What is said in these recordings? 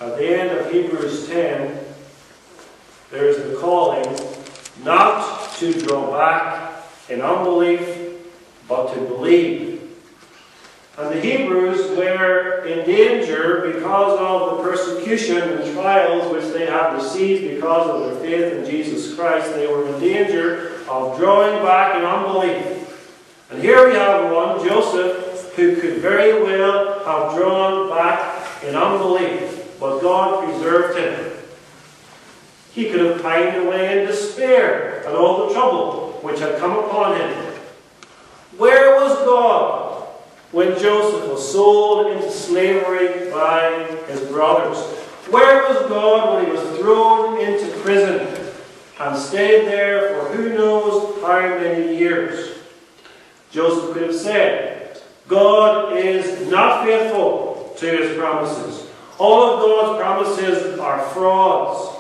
At the end of Hebrews 10, there is the calling not to draw back in unbelief, but to believe. And the Hebrews were in danger because of the persecution and trials which they had received because of their faith in Jesus Christ. They were in danger of drawing back in unbelief. And here we have one, Joseph, who could very well have drawn back in unbelief, but God preserved him. He could have pined away in despair at all the trouble which had come upon him. Where was God when Joseph was sold into slavery by his brothers? Where was God when he was thrown into prison and stayed there for who knows how many years? Joseph could have said, God is not faithful to his promises. All of God's promises are frauds.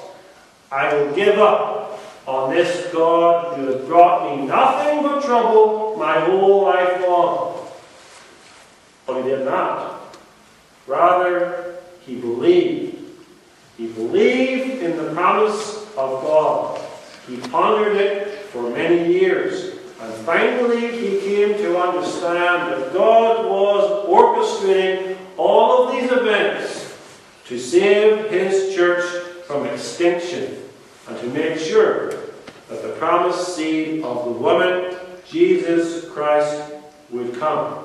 I will give up on this God who has brought me nothing but trouble my whole life long. But he did not. Rather, he believed. He believed in the promise of God. He pondered it for many years. And finally, he came to understand that God was orchestrating all of these events to save his church from extinction and to make sure that the promised seed of the woman, Jesus Christ, would come.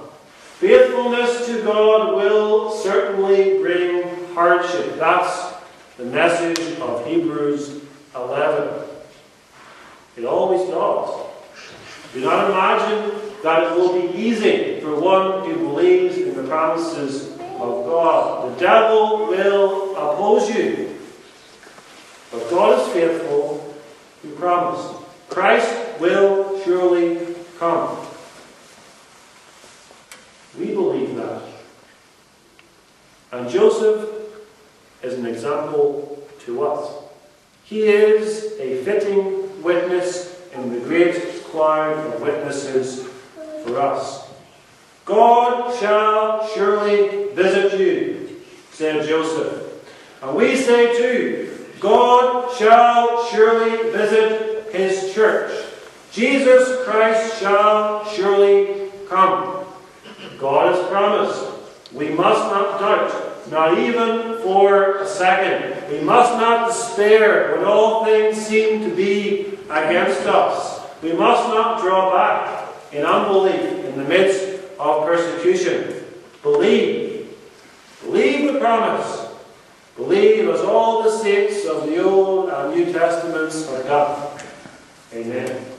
Faithfulness to God will certainly bring hardship. That's the message of Hebrews 11. It always does. Do not imagine that it will be easy for one who believes in the promises of God. The devil will oppose you. But God is faithful, who promised. Christ will surely come. We believe that. And Joseph is an example to us. He is a fitting witness in the great cloud of witnesses for us. God shall surely visit you, said Joseph. And we say too, God shall surely visit his church. Jesus Christ shall surely come. God has promised. We must not doubt, not even for a second. We must not despair when all things seem to be against us. We must not draw back in unbelief in the midst of persecution. Believe. Believe the promise. Believe as all the saints of the Old and New Testaments have done. Amen.